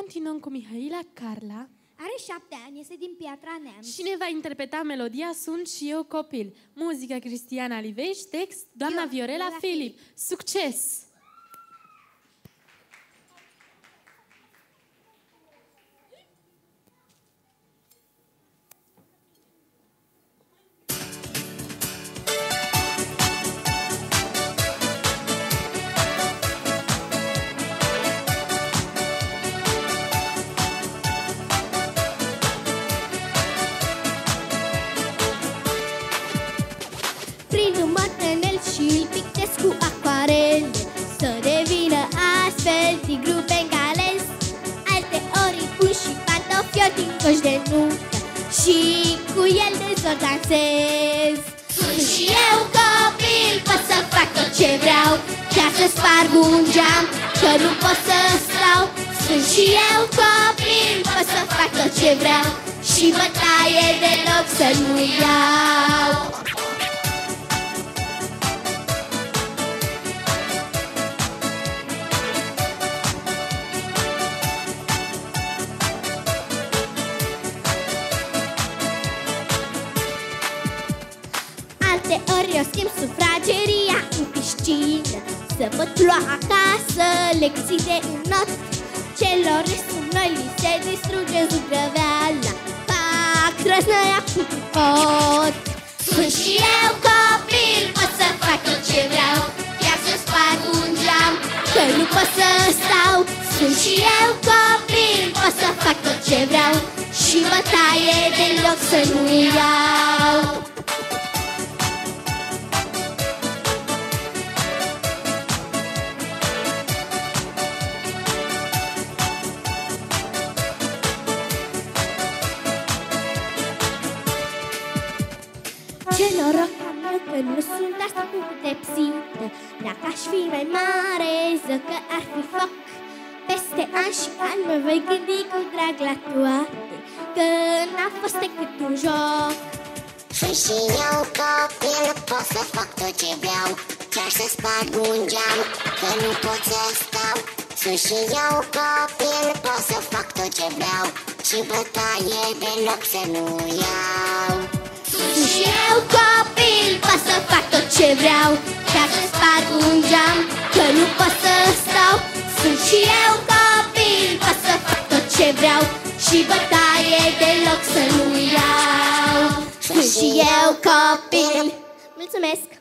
continuăm cu Mihaela Carla. Are 7 ani, este din Piatra Neamț. Și ne va interpreta melodia Sunt și eu copil. Muzica Cristiana Liveș, text doamna Viorela Filip. Succes! Prin un mătănel și îl pictez cu acoarele, să devină astfel tigru bengalez. Alte ori îi pun și pantofiori din coș de nucă și cu el de zor dansez. Sunt și eu copil, pot să fac tot ce vreau, chiar să sparg un geam, că nu pot să stau. Sunt și eu copil, pot să fac tot ce vreau și bătaie deloc să nu iau. Alte ori eu schimb sufrageria în piscină, să pot lua acasă lecții de înot. Celor restul noi li se distruge zugrăveala, fac răznăia cu pot. Sunt și eu copil, pot să fac tot ce vreau, chiar să sparg un geam, că nu pot să stau. Sunt și eu copil, pot să fac tot ce vreau și bătaie deloc să nu iau. Ce noroc am eu că nu sunt asta pedepsită. Dacă aș fi mai mare, zic că ar fi foc. Peste ani și ani mă voi gândi cu drag la toate, că n-a fost decât un joc. Sunt și eu copil, pot să fac tot ce vreau, chiar să sparg un geam, că nu pot să stau. Sunt și eu copil, pot să fac tot ce vreau și bătaie deloc să nu iau. Sunt și eu copil, pot să fac tot ce vreau, chiar să sparg un geam, că nu pot să stau. Sunt și eu copil, pot să fac tot ce vreau și bătaie deloc să nu iau. Sunt și eu copil. Mulțumesc!